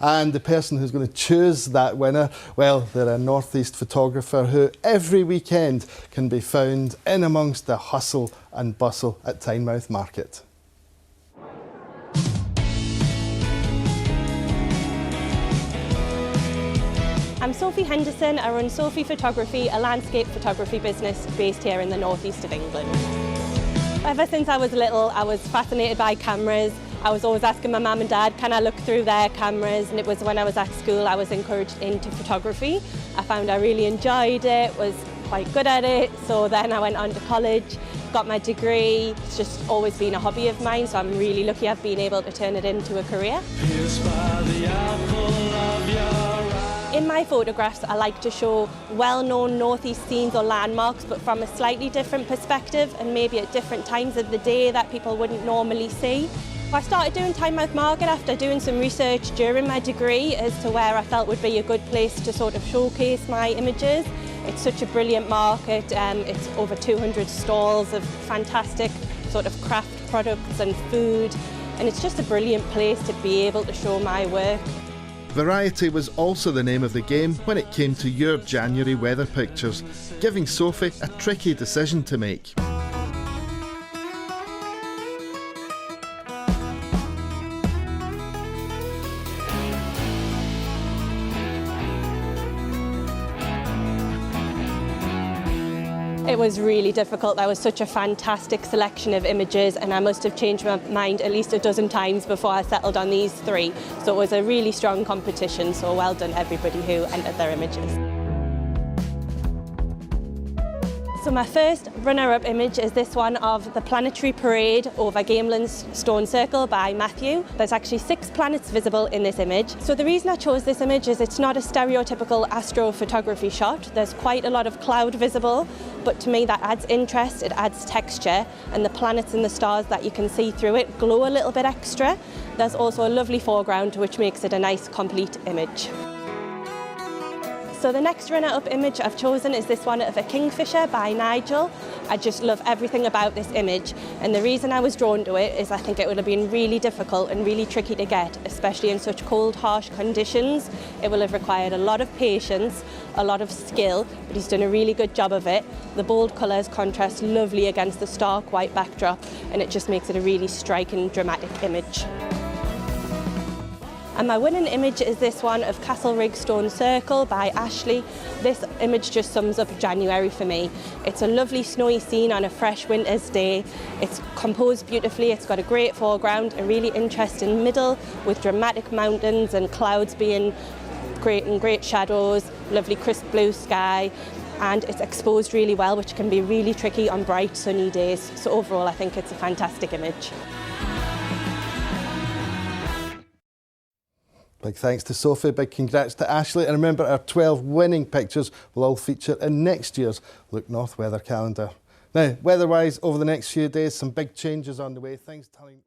And the person who's going to choose that winner, well, they're a North East photographer who every weekend can be found in amongst the hustle and bustle at Tynemouth Market. I'm Sophie Henderson. I run Sophie Photography, a landscape photography business based here in the North East of England. Ever since I was little, I was fascinated by cameras. I was always asking my mum and dad, can I look through their cameras? And it was when I was at school I was encouraged into photography. I found I really enjoyed it, was quite good at it, so then I went on to college, got my degree. It's just always been a hobby of mine, so I'm really lucky I've been able to turn it into a career. In my photographs, I like to show well-known North East scenes or landmarks, but from a slightly different perspective and maybe at different times of the day that people wouldn't normally see. I started doing Tynemouth Market after doing some research during my degree as to where I felt would be a good place to sort of showcase my images. It's such a brilliant market, it's over 200 stalls of fantastic sort of craft products and food, and it's just a brilliant place to be able to show my work. Variety was also the name of the game when it came to your January weather pictures, giving Sophie a tricky decision to make. It was really difficult. There was such a fantastic selection of images, and I must have changed my mind at least a dozen times before I settled on these three. So it was a really strong competition, so well done everybody who entered their images. So my first runner-up image is this one of the planetary parade over Castlerigg Stone Circle by Matthew. There's actually 6 planets visible in this image. So the reason I chose this image is it's not a stereotypical astrophotography shot. There's quite a lot of cloud visible, but to me that adds interest, it adds texture, and the planets and the stars that you can see through it glow a little bit extra. There's also a lovely foreground which makes it a nice complete image. So the next runner-up image I've chosen is this one of a kingfisher by Nigel. I just love everything about this image, and the reason I was drawn to it is I think it would have been really difficult and really tricky to get, especially in such cold, harsh conditions. It will have required a lot of patience, a lot of skill, but he's done a really good job of it. The bold colours contrast lovely against the stark white backdrop, and it just makes it a really striking, dramatic image. And my winning image is this one of Castlerigg Stone Circle by Ashley. This image just sums up January for me. It's a lovely snowy scene on a fresh winter's day. It's composed beautifully, it's got a great foreground, a really interesting middle with dramatic mountains and clouds being great shadows, lovely crisp blue sky, and it's exposed really well, which can be really tricky on bright sunny days. So overall I think it's a fantastic image. Big thanks to Sophie, big congrats to Ashley, and remember our 12 winning pictures will all feature in next year's Look North weather calendar. Now, weather-wise, over the next few days, some big changes on the way. Things telling